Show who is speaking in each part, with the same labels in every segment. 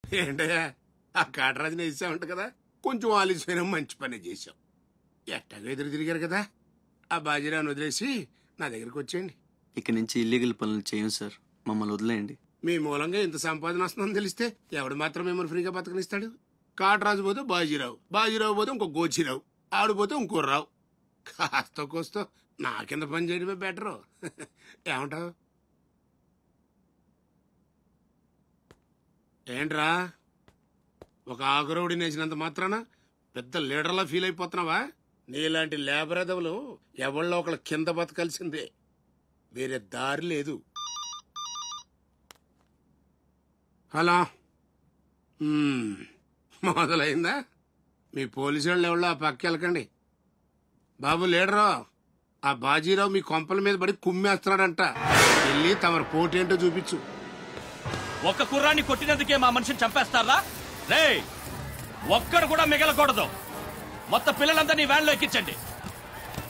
Speaker 1: ఏంటయ్యా ఆ కాటరాజుని వేసామంట కదా, కొంచెం ఆలస్యమైన మంచి పని చేశాం. ఎట్టగా ఎదురు తిరిగారు కదా, ఆ బాజీరావుని వదిలేసి నా దగ్గరికి వచ్చేయండి.
Speaker 2: ఇక నుంచి ఇల్లీగల్ పనులు చేయం సార్, మమ్మల్ని వదిలేయండి.
Speaker 1: మీ మూలంగా ఇంత సంపాదన వస్తుందని తెలిస్తే ఎవడు మాత్రం మిమ్మల్ని ఫ్రీగా బతకనిస్తాడు? కాటరాజు పోతే బాజీరావు, బాజీరావు పోతే ఇంకో గోచిరావు, ఆడిపోతే ఇంకో రావు. కాస్త కోస్తో నా కింద పని చేయడమే బెటరు. ఏమంటావు? ఏంట్రా ఒక ఆకురవుడిని వేసినంత మాత్రాన పెద్ద లీడర్లా ఫీల్ అయిపోతున్నావా? నీలాంటి లేబర్ ఎదవులు ఎవళ్ళో ఒకళ్ళ కింద బతకాల్సిందే, వేరే దారి లేదు. హలో, మొదలైందా? మీ పోలీసు వాళ్ళు ఎవరో ఆ పక్క వెళ్ళకండి. బాబు లీడరు, ఆ బాజీరావు మీ కొంపల మీద పడి కుమ్మేస్తున్నాడంట, వెళ్ళి తమరి పోటేంటో చూపించు.
Speaker 3: ఒక్క కుర్రాన్ని కొట్టినందుకే మా మనిషిని చంపేస్తారా? రే, ఒక్కడు కూడా మిగలకూడదు. మొత్తం పిల్లలందరినీ వ్యాన్లో ఎక్కించండి.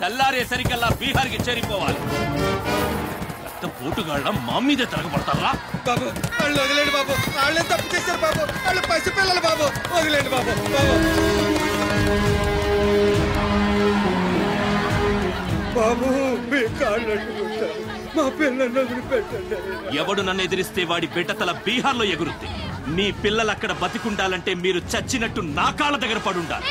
Speaker 3: తెల్లారేసరికల్లా బీహార్కి చేరిపోవాలి. పెద్ద పోటుగాళ్ళ మా మీదే తిరగబడతారా?
Speaker 4: బాబు వాళ్ళు వదిలేండి బాబు, వాళ్ళే తప్పు చేశారు బాబు, వాళ్ళు పసి పిల్లలు బాబు, వదిలేండి బాబు. బాబు మీ కాళ్ళు మా పిల్లల్ని వదిలిపెట్టండి.
Speaker 3: ఎవడు నన్ను ఎదిరిస్తే వాడి బిడ్డతల బీహార్లో ఎగురుద్ది. మీ పిల్లలు అక్కడ బతికుండాలంటే మీరు చచ్చినట్టు నా కాళ్ళ దగ్గర పడుండాలి.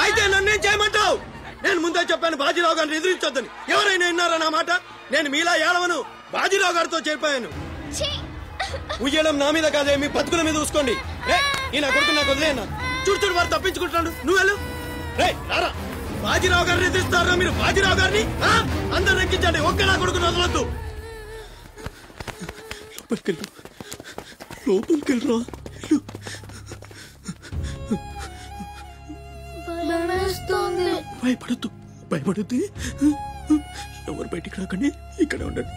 Speaker 4: అయితే నన్నేం చేయమంటావు? నేను ముందే చెప్పాను బాజీరావు గారిని ఎదిరించొద్దని. ఎవరైనా విన్నారా నా మాట? నేను మీలా ఏడవను, బాజీరావు గారితో చెప్పాను. ఉయ్యడం నా మీద కాదే, మీ బతుకుల మీద చూసుకోండి. ఈ నా కొడుకు నాకు వదిలేనా? చూడు చూడు వారు తప్పించుకుంటున్నాడు, నువ్వు వెళ్ళు. రారా, బాజీరావు గారిని ఎదిరిస్తారా మీరు? బాజీరావు గారిని అందరు ఎక్కించండి, ఒక్క నా కొడుకుని వదలొద్దు. లోపలికెళ్ళరా. భయపడద్దు, భయపడద్దు. ఎవరు బయటికి రాకండి, ఇక్కడ ఉండండి.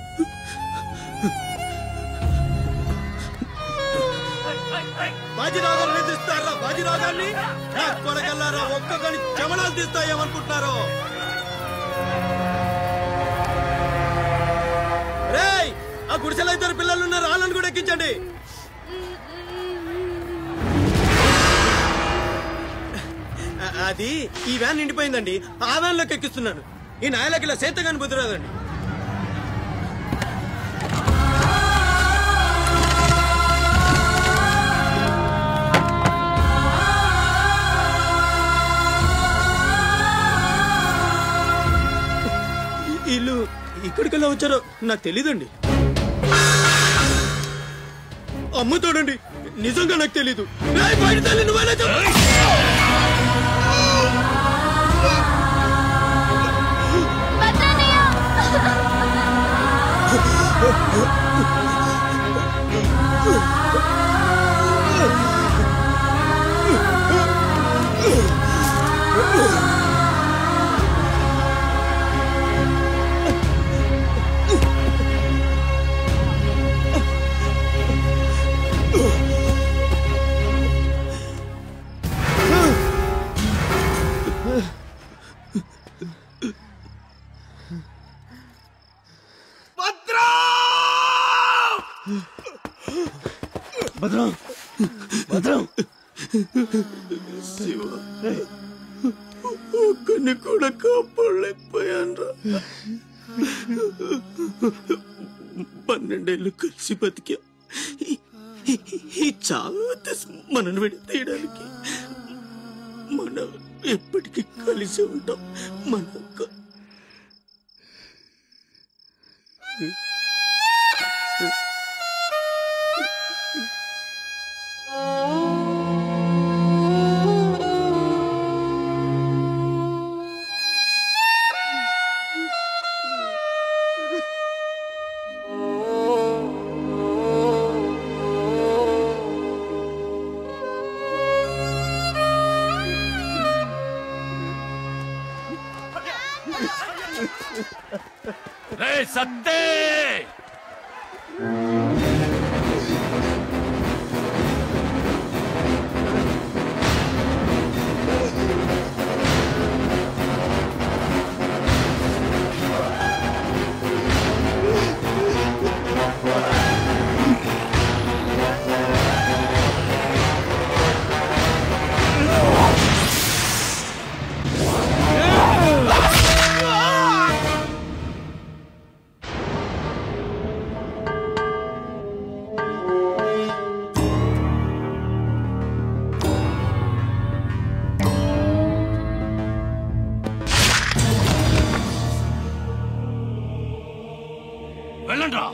Speaker 4: బాజీరావు గారిని ఎదిరిస్తారా? బాజీరావు గారిని కొడగల్లారా, ఒక్కొక్కని చెమడాలు తీస్తాయేమనుకుంటున్నారు? రేయ్, ఆ గుడిసెలో ఇద్దరు పిల్లలు ఉన్నారు, వాళ్ళని కూడా ఎక్కించండి. అది ఈ వ్యాన్ నిండిపోయిందండి, ఆ వ్యాన్ లోకి ఎక్కిస్తున్నాను. ఈ నాయలకి ఇలా సేతగాని బుద్ధిరాదండి. వీళ్ళు ఇక్కడికెళ్ళా వచ్చారో నాకు తెలీదండి. అమ్మ తోడండి, నిజంగా నాకు తెలీదు. బయట తల్లి నువ్వేనా చెప్పు. భద్రం, భద్రం, శివ, ఒక్కడిని కూడా కాపాడలేకపోయాన్రా. 12 ఏళ్ళు కలిసి బతికా. ఈ చావు మనను విడతీయడానికి మనం ఎప్పటికీ కలిసి ఉంటాం. మనకు
Speaker 3: సత్తే వెళ్ళండ్రా.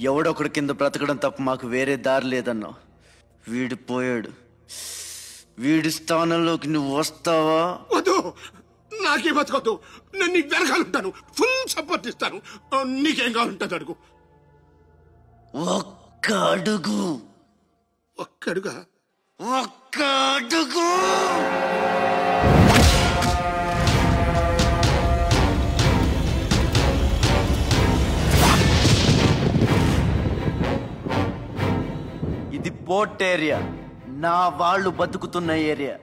Speaker 2: ఎవడొకడు కింద బ్రతకడం తప్ప మాకు వేరే దారి లేదన్నా. వీడు పోయాడు. వీడి స్థానంలోకి నువ్వు వస్తావా?
Speaker 1: వద్దు, నాకే బతకొద్దు. నేను నీకు వెనకాలంటాను, ఫుల్ సపోర్ట్ ఇస్తాను. నీకేం కావాలంటుంది అడుగు.
Speaker 2: ఒక్క అడుగు.
Speaker 1: ఒక్కడుగా?
Speaker 2: ఒక్క అడుగు. ఇది పోర్ట్ ఏరియా, నా వాళ్ళు బతుకుతున్న ఏరియా.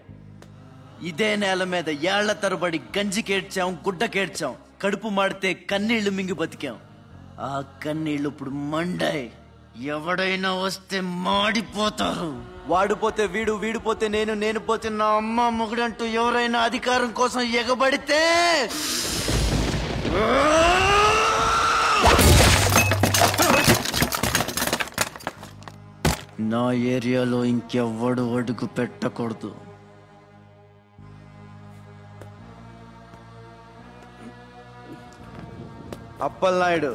Speaker 2: ఇదే నేల మీద ఏళ్ల తరబడి గంజికేడ్చాం, గుడ్డకేడ్చాం, కడుపు మాడితే కన్నీళ్లు మింగి బతికాం. ఆ కన్నీళ్లు ఇప్పుడు మండాయి. ఎవడైనా వస్తే మాడిపోతారు. వాడిపోతే వీడు, వీడిపోతే నేను, నేను పోతే నా అమ్మ మొగుడంటూ ఎవరైనా అధికారం కోసం ఎగబడితే నా ఏరియాలో ఇంకెవ్వడు అడుగు పెట్టకూడదు. అప్పలనాయుడు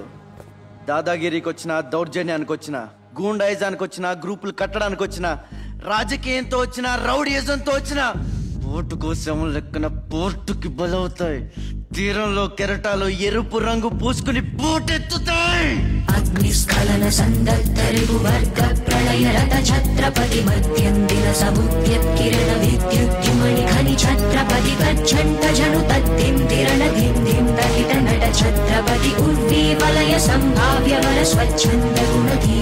Speaker 2: దాదాగిరికి వచ్చిన, దౌర్జన్యానికి వచ్చిన, గూండాయిజానికి వచ్చిన, గ్రూపులు కట్టడానికి వచ్చిన, రాజకీయంతో వచ్చిన, రౌడీయిజంతో వచ్చిన, ఓటుకో శవం లెక్కన పోర్టుకి బలవుతాయి. తీరంలో కెరటాలు ఎరుపు రంగు పూసుకుని పోటెత్తుతాయి.
Speaker 5: అగ్నిస్ఖలన సందత్తరిగు వర్గ ప్రళయ రథ ఛత్రపతి మధ్యందిన సముద్యత్కిరణ విద్యుద్యుమణి ఖని ఛత్రపతి గచ్చంట జను తద్దింతిరణ దిందిం దహిత నట ఛత్రపతి ఉర్వీ వలయ సంభావ్య వర స్వచ్ఛంద గుణధీ.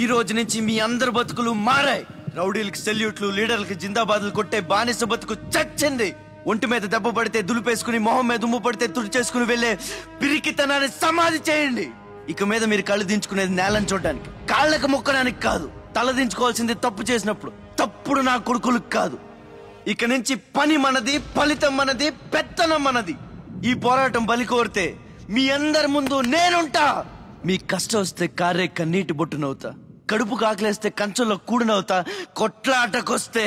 Speaker 2: ఈ రోజు నుంచి మీ అందరి బతుకులు మారాయి. రౌడీలకు సెల్యూట్లు, లీడర్లకు జిందాబాదులు కొట్టే బానిస బతుకు చచ్చింది. ఒంటి మీద దెబ్బ పడితే దులిపేసుకుని మొహం మీద దుమ్ము పడితే తుడిచేసుకుని వెళ్ళే పిరికితనాన్ని సమాధి చేయండి. ఇక మీద మీరు కళ్ళు దించుకునేది నేలను చూడడానికి, కాళ్ళకు మొక్కడానికి కాదు. తల దించుకోవాల్సింది తప్పు చేసినప్పుడు, తప్పుడు నా కొడుకులకు కాదు. ఇక నుంచి పని మనది, ఫలితం మనది, పెత్తనం మనది. ఈ పోరాటం బలి కోరితే మీ అందరి ముందు నేనుంటా. మీ కష్టం వస్తే కారే కన్నీటి బొట్టునవుతా, కడుపు కాకలేస్తే కంచంలో కూడినవుతా, కొట్లాటకొస్తే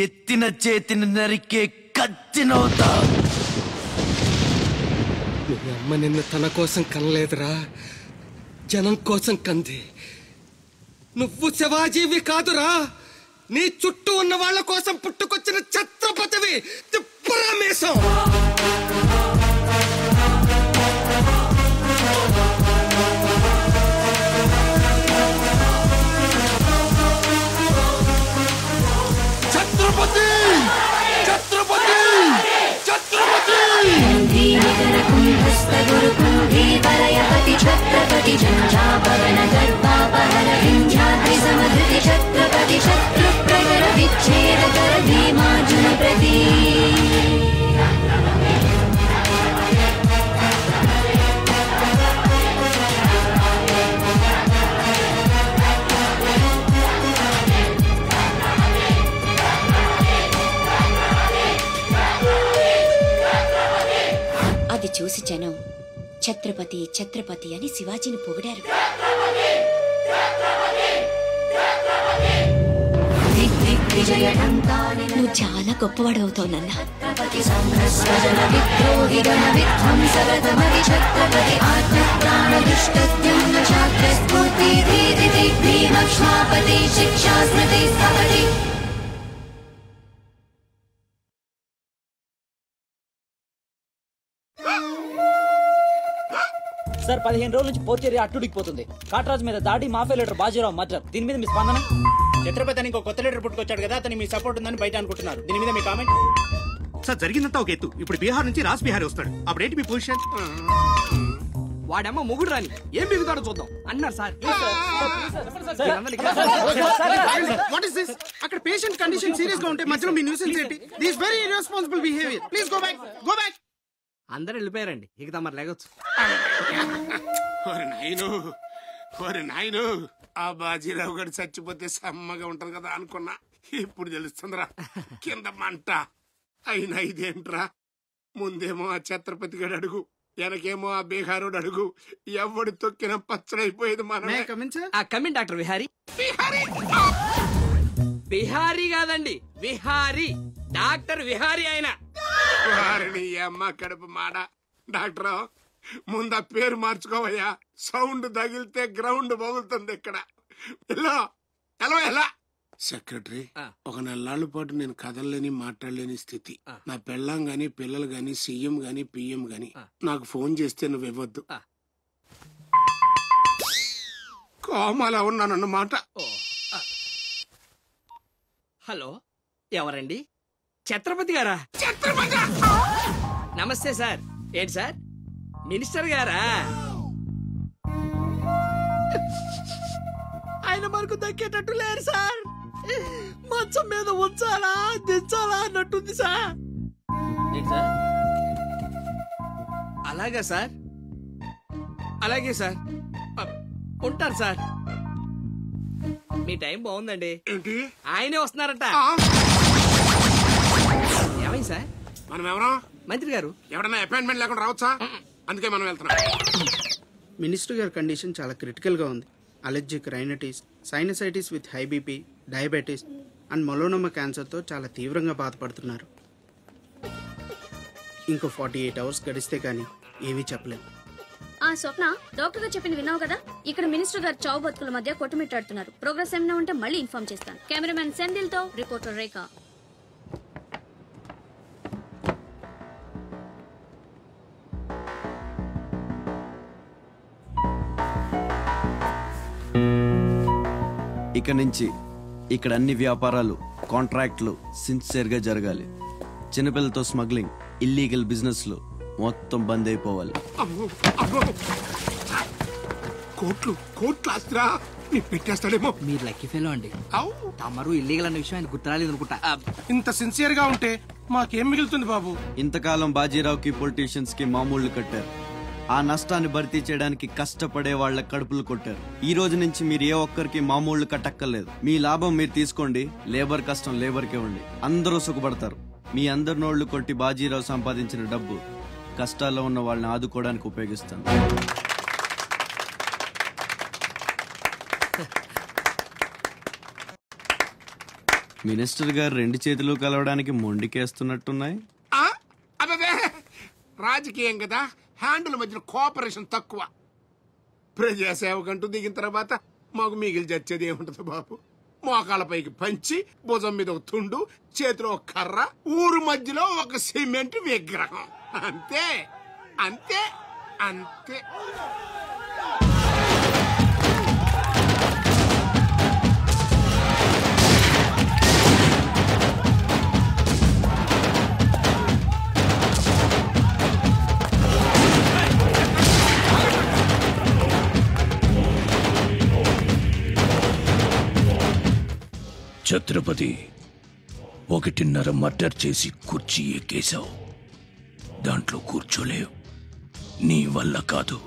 Speaker 2: ఎత్తిన చేతిని నరికే కత్తినవుతా.
Speaker 4: మీ అమ్మ నిన్ను తన కోసం కనలేదురా, జనం కోసం కంది. నువ్వు శివాజీవి కాదురా, నీ చుట్టూ ఉన్న వాళ్ళ కోసం పుట్టుకొచ్చిన ఛత్రపతివి. తిప్పురామేశం.
Speaker 1: ఛత్రపతి ఛత్రపతి ఛత్రపతి
Speaker 5: ఛత్రపతి జంజాపవన గర్భాపహర వింధ్యాద్రి సమధృతి ఛత్రపతి శత్రు ప్రగర విచ్ఛేదకర భీమార్జున ప్రతి. అది చూసి జనం ఛత్రపతి ఛత్రపతి అని శివాజీని పొగిడారు. నువ్వు చాలా గొప్పవాడు అవుతావు నాన్న.
Speaker 6: సార్ 15 రోజుల నుంచి పోర్చేరియా అట్టుడికిపోతుంది. కాట్రాజ్ మీద దాడి, మాఫియా లీడర్ బాజీరావు మర్డర్. దీని మీద మీ స్పందన?
Speaker 7: ఛత్రపతి అని ఇంకో కొత్త లీడర్ పుట్టుకొచ్చాడు కదా, అతని మీ సపోర్ట్ ఉందని బయట అనుకుంటున్నారు. దీని మీద మీ కామెంట్?
Speaker 8: సార్ జరిగిందంతా ఒక ఎత్తు. ఇప్పుడు బీహార్ నుంచి రాజ్ బిహారీ వస్తాడు. అప్పుడేంటి మీ పొజిషన్?
Speaker 7: వాడమ్మ ముగుడు రాని ఏం బిగుతాడో చూద్దాం అన్నారు సార్.
Speaker 8: What is this? అక్కడ పేషెంట్ కండిషన్ సీరియస్ గా ఉంటే మధ్యలో మీ న్యూసెన్స్ ఏంటి? This very irresponsible behaviour. Please go back, go back.
Speaker 7: అందరూ వెళ్ళిపోయారండి, ఇక తమరు లేగొచ్చు.
Speaker 1: ఓరి నాయను, ఆ బాజీరావు గారు చచ్చిపోతే సమ్మగా ఉంటది కదా అనుకున్నా. ఇప్పుడు తెలుస్తుందిరా కింద మంట. అయినా ఇదేంట్రా, ముందేమో ఆ ఛత్రపతి గడు అడుగు, వెనకేమో ఆ బీహారోడు అడుగు. ఎవడు తొక్కిన పచ్చడైపోయేది మనమే.
Speaker 7: Coming doctor Vihari. బిహారీ కాదండి, విహారీ. డాక్టర్ విహారీ ఆయన.
Speaker 1: వారిని అమ్మ కడుపు మాడ. డాక్టర్ ముందు ఆ పేరు మార్చుకోవయ్యా. సౌండ్ తగిలితే గ్రౌండ్ బగులుతుంది ఇక్కడ. ఎలా సెక్రటరీ, ఒక 4 నాళ్ళ పాటు నేను కదలలేని మాట్లాడలేని స్థితి. నా పెళ్ళాం గాని పిల్లలు గాని సీఎం గాని పిఎం గాని నాకు ఫోన్ చేస్తే నువ్వు ఇవ్వద్దు. కోమాలా ఉన్నానన్నమాట.
Speaker 7: హలో, ఎవరండి? ఛత్రపతి గారా? నమస్తే సార్. ఏంటి సార్, మినిస్టర్ గారా? ఆయన మనకు దక్కేటట్టు లేరు సార్. మంచం మీద ఉంచాలా దించాలా అన్నట్టుంది సార్. అలాగా సార్, అలాగే సార్, ఉంటారు సార్. మీ టైం బాగుందండి.
Speaker 1: ఏంటి,
Speaker 7: ఆయనే వస్తున్నారట. ఏమైంది సార్?
Speaker 1: మనం ఎవరో
Speaker 7: మంత్రి గారు.
Speaker 1: ఎవడన్నా అపాయింట్మెంట్ లేకుండా రావచ్చా? అందుకే మనం వెళ్తున్నాం.
Speaker 8: మినిస్టర్ గారి కండిషన్ చాలా క్రిటికల్ గా ఉంది. Allergic rhinitis, sinusitis with high BP, diabetes and melanoma క్యాన్సర్తో చాలా తీవ్రంగా బాధపడుతున్నారు. ఇంకో 48 అవర్స్ గడిస్తే కానీ ఏమీ చెప్పలేము.
Speaker 9: ఆ స్వప్న, డాక్టర్ గారు చెప్పింది విన్నావు కదా? ఇక్కడ మినిస్టర్ గారు చావు బతుకుల మధ్య కొట్టుమిట్టాడుతున్నారు. ప్రోగ్రెస్ ఏమైనా ఉంటే మళ్ళీ ఇన్ఫార్మ్ చేస్తాను. కెమెరామెన్ సెందిల్ తో రిపోర్టర్ రేఖ.
Speaker 2: ఇక నుంచి ఇక్కడ అన్ని వ్యాపారాలు, కాంట్రాక్ట్లు సిన్సియర్గా జరగాలి. చిన్నపిల్లలతో స్మగ్లింగ్, ఇల్లీగల్ బిజినెస్లు మొత్తం బంద్ అయిపోవాలి.
Speaker 1: కోట్లు ఆస్తిరా నీ పెట్టేస్తాడేమో.
Speaker 7: మీరు లక్కీ ఫెలో అండి.
Speaker 1: అవు
Speaker 7: తమరు ఇల్లీగల్ అన్న విషయం ఆయన గుర్తురాలేదు అనుకుంటా.
Speaker 10: ఇంత సిన్సియర్ గా ఉంటే మాకేం మిగులుతుంది బాబు?
Speaker 2: ఇంతకాలం బాజీరావుకి పొలిటీషియన్స్ కి మామూళ్లు కట్టారు. ఆ నష్టాన్ని భర్తీ చేయడానికి కష్టపడే వాళ్ళ కడుపులు కొట్టారు. ఈ రోజు నుంచి మీరు ఏ ఒక్కరికి మామూళ్లు కట్టక్కర్లేదు. మీ లాభం మీరు తీసుకోండి, లేబర్ కష్టం లేబర్కి ఇవ్వండి. అందరూ సుఖపడతారు. మీ అందరి నోళ్లు కొట్టి బాజీరావు సంపాదించిన డబ్బు కష్టాల్లో ఉన్న వాళ్ళని ఆదుకోవడానికి ఉపయోగిస్తాను. మినిస్టర్ గారు 2 చేతులు కలవడానికి మొండికేస్తున్నట్టున్నాయి.
Speaker 1: అదే రాజకీయం కదా, హ్యాండుల మధ్యన కోఆపరేషన్ తక్కువ. ప్రజాసేవకంటూ దిగిన తర్వాత మాకు మిగిలి చచ్చేది ఏముంటది బాబు? మోకాళ్ళపైకి పంచి, భుజం మీద ఒక తుండు, చేతిలో ఒక కర్ర, ఊరు మధ్యలో ఒక సిమెంట్ విగ్రహం. అంతే అంతే అంతే.
Speaker 3: ఛత్రపతి 1.5 మర్డర్ చేసి కుర్చీ ఎక్కేశావు. దాంట్లో కూర్చోలేవు. నీ వల్ల కాదు.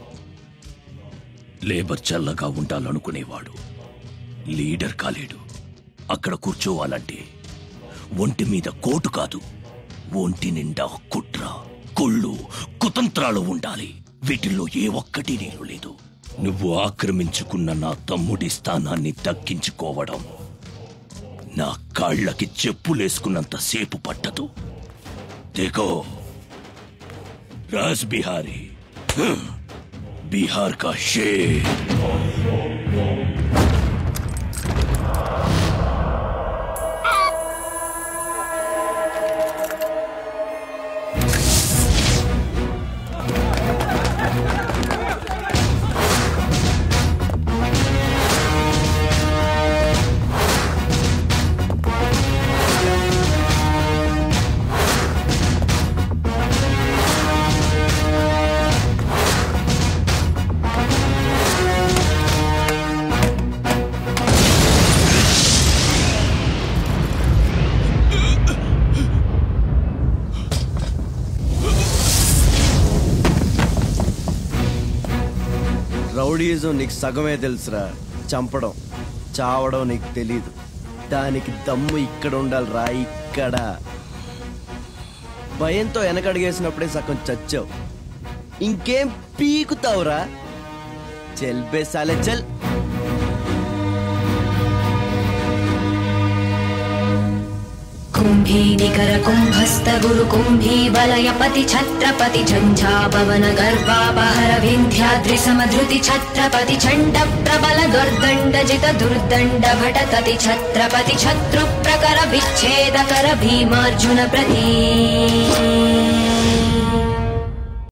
Speaker 3: లేబర్ చల్లగా ఉండాలనుకునేవాడు లీడర్ కాలేడు. అక్కడ కూర్చోవాలంటే ఒంటి మీద కోటు కాదు, ఒంటి నిండా కుట్ర, కుళ్ళు, కుతంత్రాలు ఉండాలి. వీటిల్లో ఏ ఒక్కటి నేను లేదు. నువ్వు ఆక్రమించుకున్న నా తమ్ముడి స్థానాన్ని దక్కించుకోవడం నా కాళ్ళకి చెప్పులేసుకున్నంత సేపు పట్టదు. देखो राज बिहारी, बिहार का शेर.
Speaker 2: రౌడీజం నీకు సగమే తెలుసురా. చంపడం, చావడం నీకు తెలీదు. దానికి దమ్ము ఇక్కడ ఉండాలిరా, ఇక్కడ. భయంతో వెనకడిగేసినప్పుడే సగం చచ్చావు. ఇంకేం పీకుతావురా? చల్ బే సాలే చల్.
Speaker 11: कुंभी निकर कुंभस्त गुरु कुंभी वलय पति छत्रपति झंझाभवन गर्भापहर विंध्याद्रि समधृति छत्रपति चंड प्रबल दुर्दंड जित दुर्दंड भटतति छत्रपति शत्रु प्रकर विच्छेद कर भीमार्जुन प्रति